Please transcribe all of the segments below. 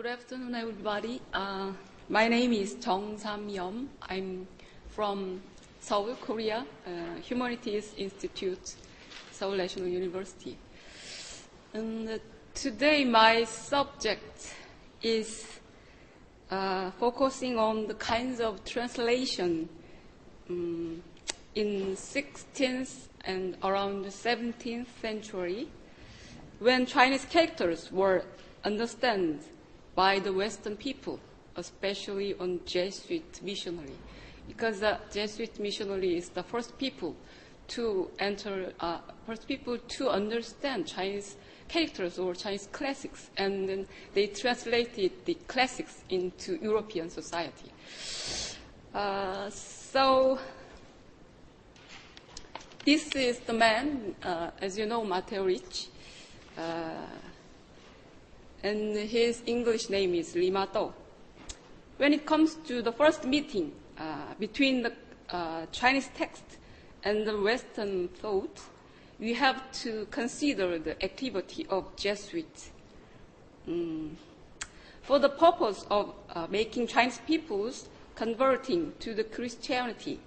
Good afternoon, everybody. My name is Jung-Sam. I'm from Seoul, Korea, Humanities Institute, Seoul National University. And today my subject is focusing on the kinds of translation in 16th and around the 17th century when Chinese characters were understood by the Western people, especially on Jesuit missionary, because the Jesuit missionary is the first people to understand Chinese characters or Chinese classics, and then they translated the classics into European society. So this is the man, as you know, Matteo Ricci. And his English name is Matteo. When it comes to the first meeting between the Chinese text and the Western thought, we have to consider the activity of Jesuits. For the purpose of making Chinese peoples converting to the Christianity.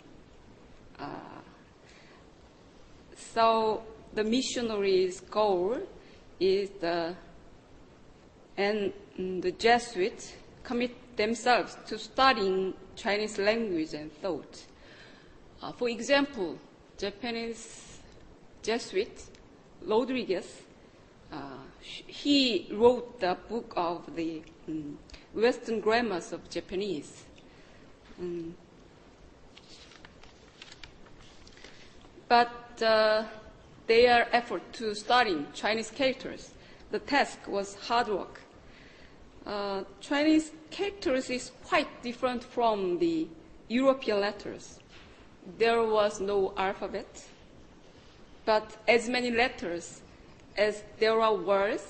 So the missionaries' goal is and the Jesuits commit themselves to studying Chinese language and thought. For example, Japanese Jesuit Rodriguez, he wrote the book of the Western grammars of Japanese. But their effort to study Chinese characters, the task was hard work. Chinese characters is quite different from the European letters. There was no alphabet, but as many letters as there are words.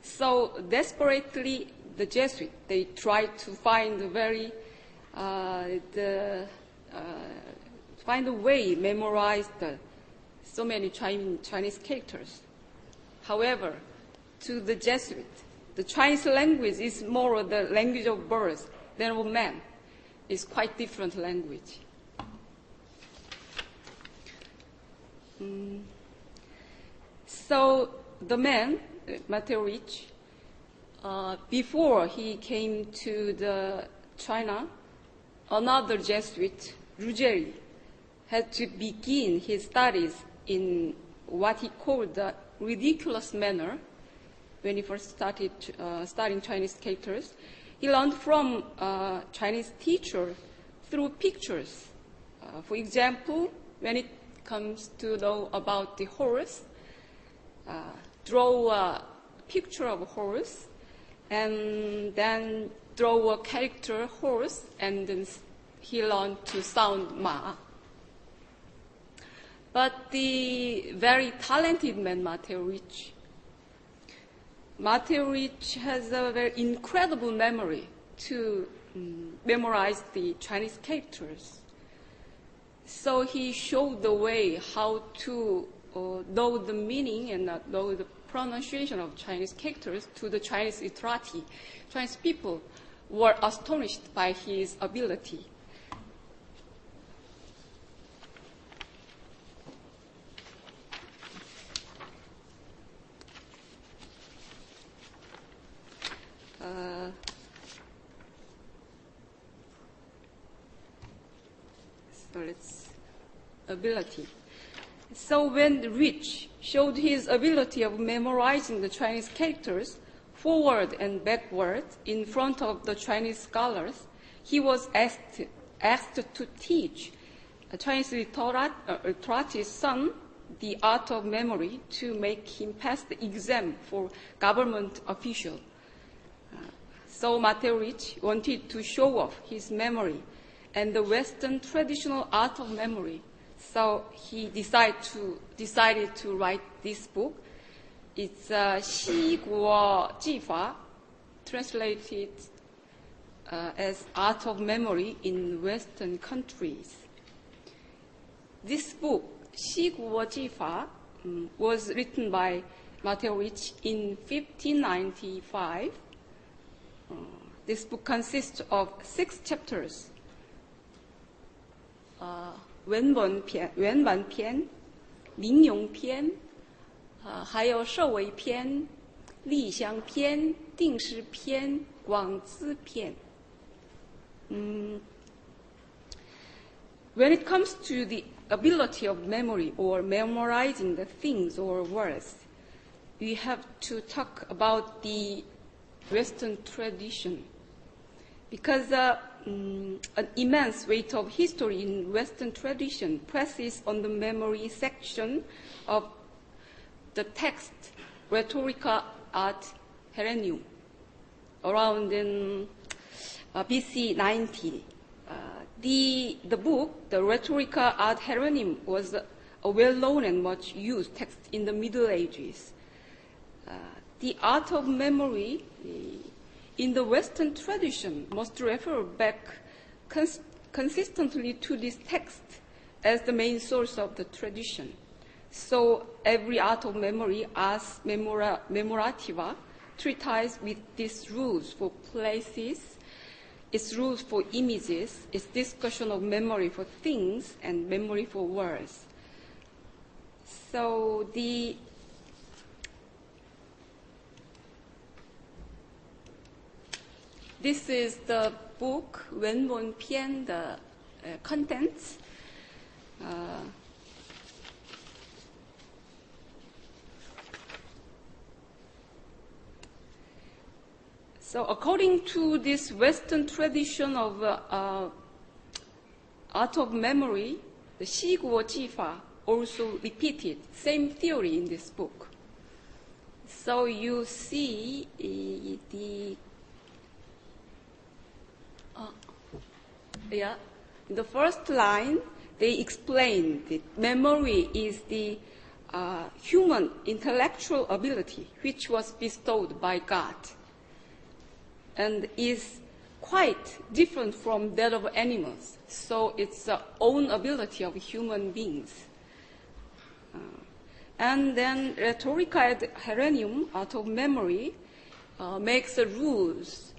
So desperately, the Jesuits, they tried to find find a way memorize so many Chinese characters. However, to the Jesuits, the Chinese language is more the language of birds than of man. It's quite different language. So the man, Matteo Ricci, before he came to China, another Jesuit, Ricci, had to begin his studies in what he called the ridiculous manner. When he first started studying Chinese characters, he learned from Chinese teacher through pictures. For example, when it comes to know about the horse, draw a picture of a horse, and then draw a character horse, and then he learned to sound ma. But the very talented man, Matteo Ricci, has a very incredible memory to memorize the Chinese characters. So he showed the way how to know the meaning and know the pronunciation of Chinese characters to the Chinese literati. Chinese people were astonished by his ability. Ability. So when Ricci showed his ability of memorizing the Chinese characters forward and backward in front of the Chinese scholars, he was asked to teach a Chinese literati's son the art of memory to make him pass the exam for government official. So Matteo Ricci wanted to show off his memory and the Western traditional art of memory. So he decided to write this book. It's Xiguojifa, translated as Art of Memory in Western Countries. This book, Xiguojifa, was written by Matteo Ricci in 1595 This book consists of 6 chapters. 文本篇、民咏篇、还有社为篇、立乡篇、定式篇、广资篇。When it comes to the ability of memory or memorizing the things or words, we have to talk about the Western tradition. Because an immense weight of history in Western tradition presses on the memory section of the text Rhetorica ad Herennium around in BC 90. The book, the Rhetorica ad Herennium, was a well-known and much used text in the Middle Ages. The art of memory in the Western tradition must refer back consistently to this text as the main source of the tradition. So every art of memory, as memorativa, treatise with these rules for places, its rules for images, its discussion of memory for things and memory for words. So this is the book, 文本篇, the contents. So according to this Western tradition of art of memory, the Xiguojifa also repeated same theory in this book. So you see in the first line, they explain that memory is the human intellectual ability which was bestowed by God and is quite different from that of animals. So it's the own ability of human beings. And then Rhetorica ad Herennium, art of memory, makes the rules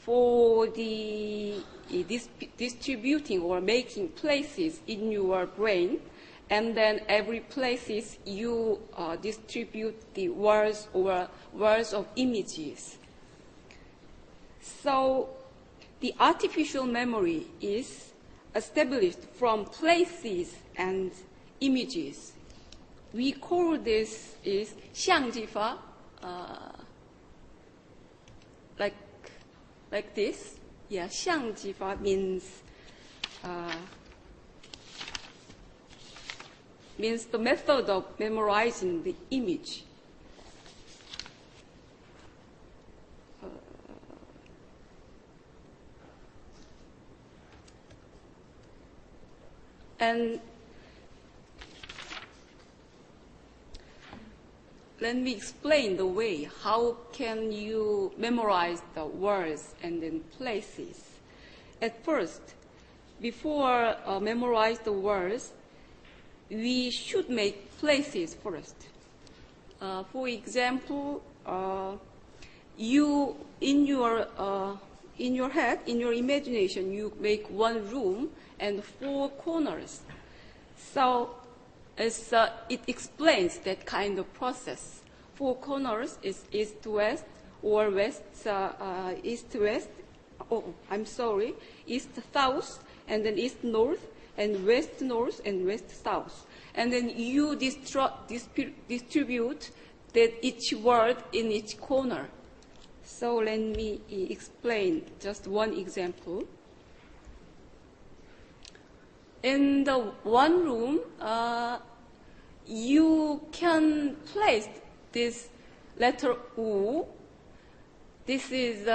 for the distributing or making places in your brain, and then every places you distribute the words or words of images. So the artificial memory is established from places and images. We call this is Jung-Sam, like this. Yeah, Jung-Sam means the method of memorizing the image. And let me explain the way how can you memorize the words and then places. At first, before memorize the words, we should make places first. For example, you in your head, in your imagination, you make one room and 4 corners. So it explains that kind of process. 4 corners is east-west or east-west. Oh, I'm sorry, east-south, and then east-north, and west-north, and west-south. And then you distribute that each word in each corner. So let me explain just one example. In the one room, you can place this letter U. This is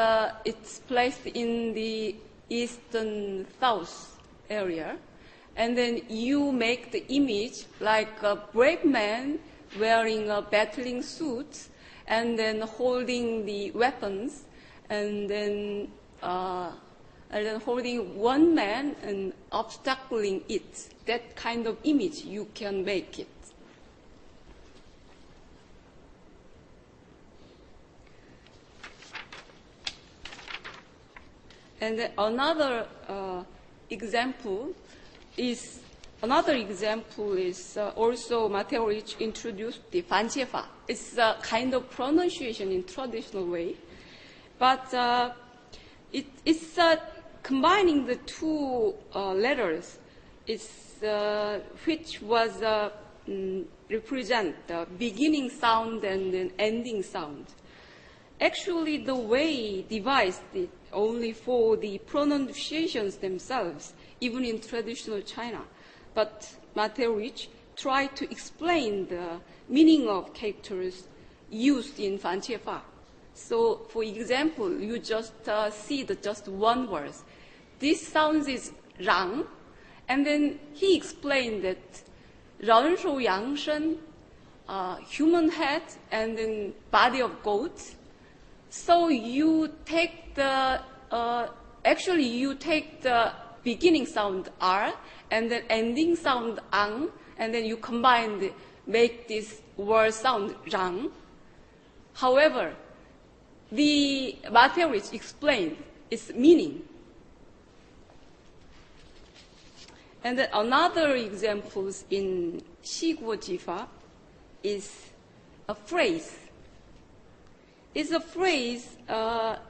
it's placed in the eastern south area, and then you make the image like a brave man wearing a battling suit, and then holding the weapons, and then holding one man and obstacling it. That kind of image you can make it. And another example is also Matteo Ricci introduced the Xiguojifa. It's a kind of pronunciation in traditional way, but it's combining the two letters, which was represent the beginning sound and then ending sound. Actually, the way devised it only for the pronunciations themselves, even in traditional China. But Matteo Ricci tried to explain the meaning of characters used in Xiguojifa. So, for example, you just see just one word. This sound is rang, and then he explained that ren shou yang shen, human head, and then body of goat. So you take the beginning sound R and then ending sound ang, and then you make this word sound rang. However, the Matteo Ricci explained its meaning. And then another example in Xiguojifa is a phrase. It's a phrase,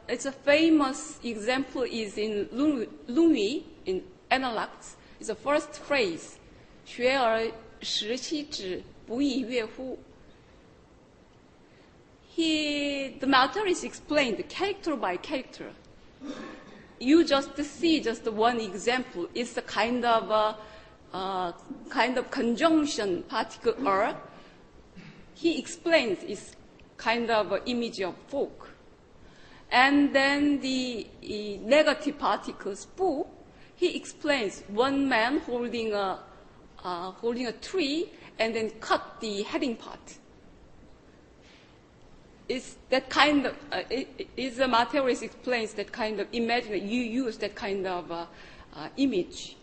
it's a famous example is in Lungyi, in Analects. It's the first phrase, 学而时习之，不亦乐乎. The Matteo Ricci explained character by character. You just see just one example. It's a kind of conjunction particle er. He explains it's kind of image of folk. And then the negative particle spu, he explains one man holding a tree and then cut the heading part. It's that kind of, Matteo Ricci explains that kind of imagine, you use that kind of image.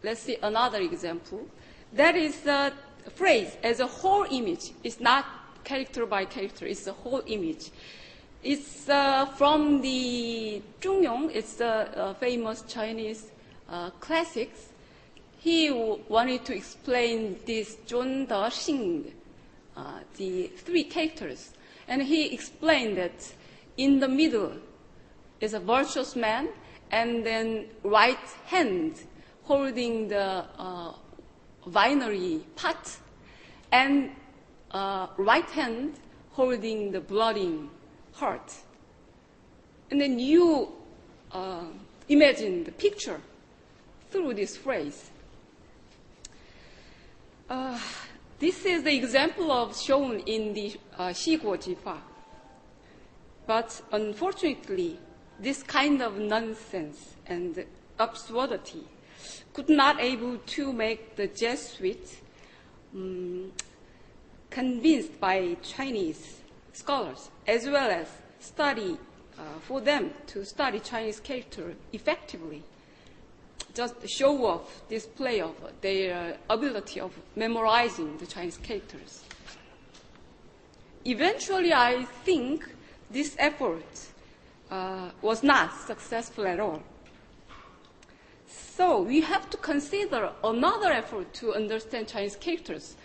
Let's see another example. That is the phrase as a whole image. It's not character by character, it's the whole image. It's from the Zhongyong, it's the famous Chinese classics. He wanted to explain this Zhun De Xing, the three characters. And he explained that in the middle is a virtuous man, and then right hand holding the binary pot, and right hand holding the blooding heart. And then you imagine the picture through this phrase. This is the example of shown in the Xiguojifa. But unfortunately, this kind of nonsense and absurdity could not able to make the Jesuits convinced by Chinese scholars, as well as for them to study Chinese character effectively. Just show off, display of their ability of memorizing the Chinese characters. Eventually, I think this effort was not successful at all. So we have to consider another effort to understand Chinese characters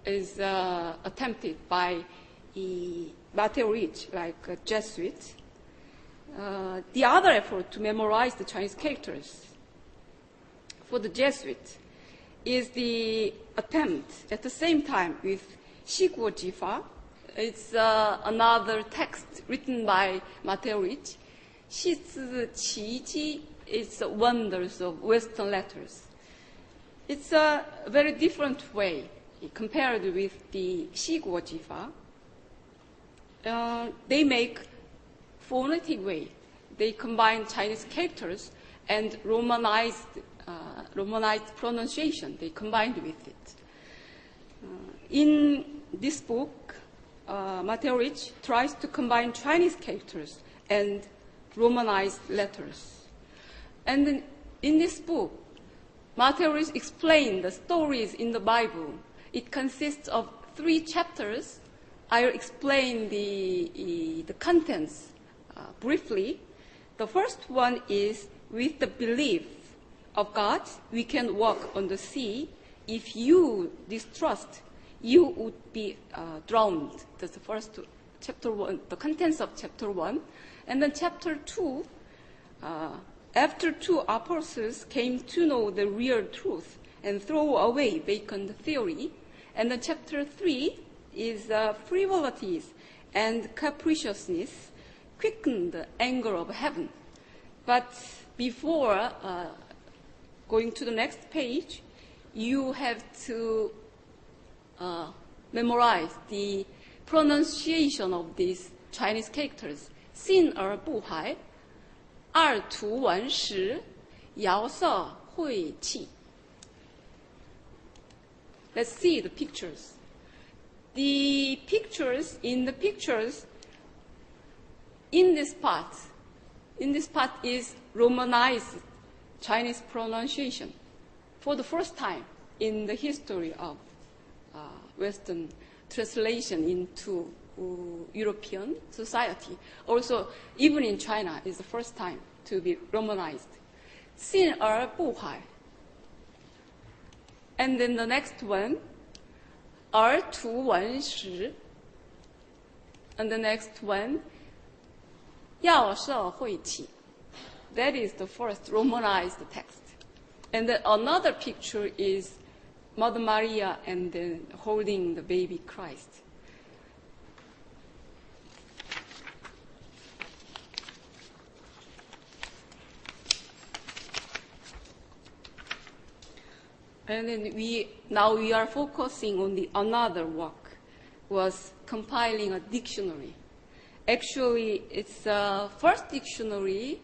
is attempted by Matteo Ricci, like a Jesuit. The other effort to memorize the Chinese characters for the Jesuit is the attempt at the same time with Xiguojifa. It's another text written by Matteo Ricci. Xiguojifa is wonders of Western letters. It's a very different way compared with the Xiguojifa. They make phonetic way. They combine Chinese characters and Romanized pronunciation. They combined with it. In this book, Matteo Ricci tries to combine Chinese characters and Romanized letters. And in this book, Matteo Ricci explained the stories in the Bible. It consists of 3 chapters I'll explain the contents briefly. The first one is, with the belief of God, we can walk on the sea. If you distrust, you would be drowned. That's the first chapter 1, the contents of chapter 1. And then chapter 2, after two apostles came to know the real truth and throw away vacant theory. And then chapter 3 is frivolities and capriciousness quicken the anger of heaven. But before going to the next page, you have to memorize the pronunciation of these Chinese characters. 信而不还，二图完实，遥色晦气。Let's see the pictures. In the pictures, in this part is Romanized Chinese pronunciation for the first time in the history of Western translation into European society. Also, even in China, is the first time to be Romanized. 信而不还. And then the next one, 而图完实. And the next one, 要色晦气. That is the first Romanized text. And then another picture is Mother Maria and then holding the baby Christ. And then we are focusing on another work, was compiling a dictionary. Actually, it's the first dictionary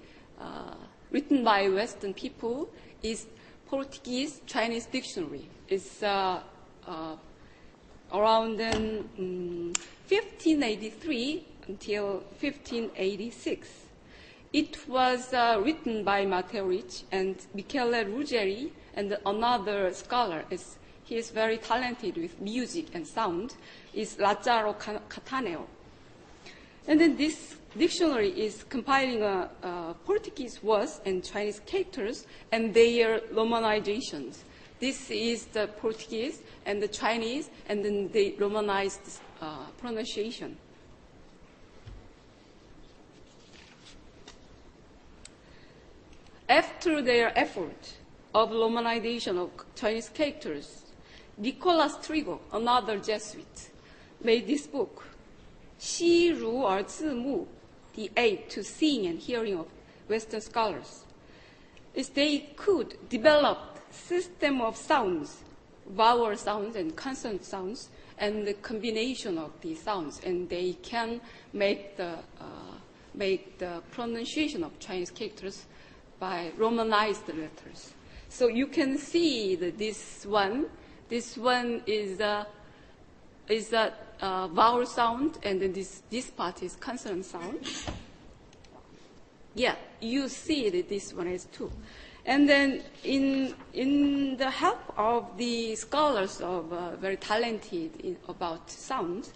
written by Western people is Portuguese Chinese dictionary. It's around 1583 until 1586. It was written by Matteo Ricci and Michele Ruggeri, and another scholar, he is very talented with music and sound, is Lazzaro Cattaneo. And then this dictionary is compiling Portuguese words and Chinese characters and their Romanizations. This is the Portuguese and the Chinese, and then the Romanized pronunciation. After their effort of Romanization of Chinese characters, Nicolas Trigo, another Jesuit, made this book, 悉如而字幕, the aid to seeing and hearing of Western scholars. Is they could develop system of sounds, vowel sounds and consonant sounds, and the combination of these sounds, and they can make the pronunciation of Chinese characters by Romanized letters. So you can see that this one is a vowel sound, and then this part is consonant sound. Yeah, you see that this one is too. And then in the help of the scholars of very talented about sound,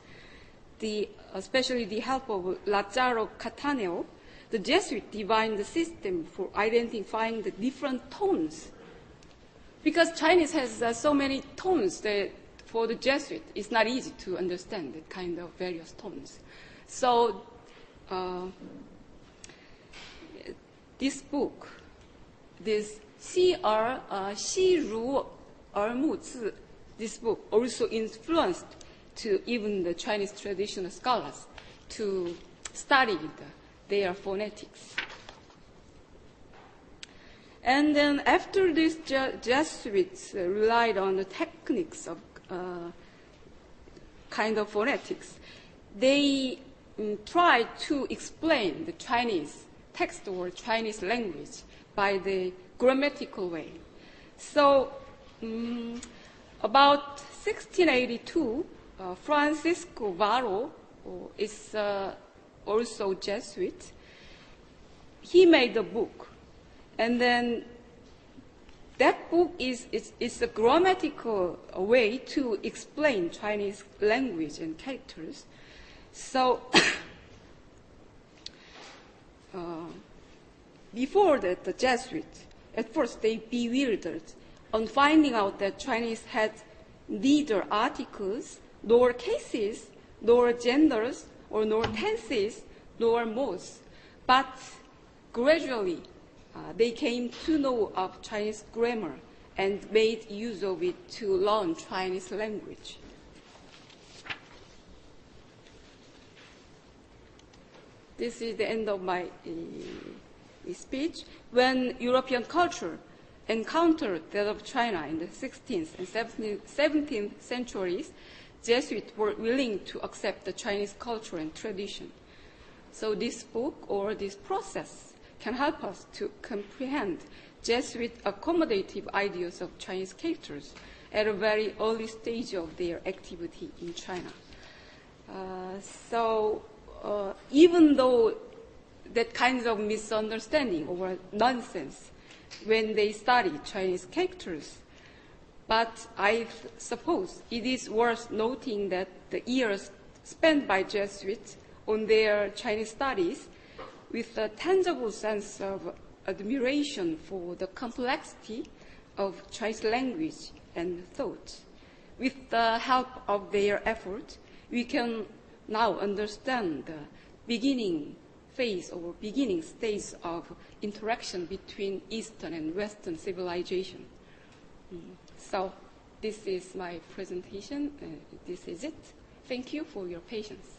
especially the help of Lazzaro Cattaneo, the Jesuit divined the system for identifying the different tones. Because Chinese has so many tones that for the Jesuit, it's not easy to understand the kind of various tones. So this book, this 悉如而目字, this book also influenced to even the Chinese traditional scholars to study their phonetics. And then after this, Jesuits relied on the techniques of kind of phonetics. They tried to explain the Chinese text or Chinese language by the grammatical way. So about 1682, Francisco Varro is also Jesuit. He made a book. And then that book is a grammatical way to explain Chinese language and characters. So before that, the Jesuits, at first they bewildered on finding out that Chinese had neither articles, nor cases, nor genders, or nor tenses, nor modes. But gradually, they came to know of Chinese grammar and made use of it to learn Chinese language. This is the end of my speech. When European culture encountered that of China in the 16th and 17th centuries, Jesuits were willing to accept the Chinese culture and tradition. So this book or this process can help us to comprehend Jesuit accommodative ideas of Chinese characters at a very early stage of their activity in China. Even though that kind of misunderstanding or nonsense when they study Chinese characters, but I suppose it is worth noting that the years spent by Jesuits on their Chinese studies with a tangible sense of admiration for the complexity of Chinese language and thought. With the help of their effort, we can now understand the beginning phase or beginning stage of interaction between Eastern and Western civilization. So this is my presentation. This is it. Thank you for your patience.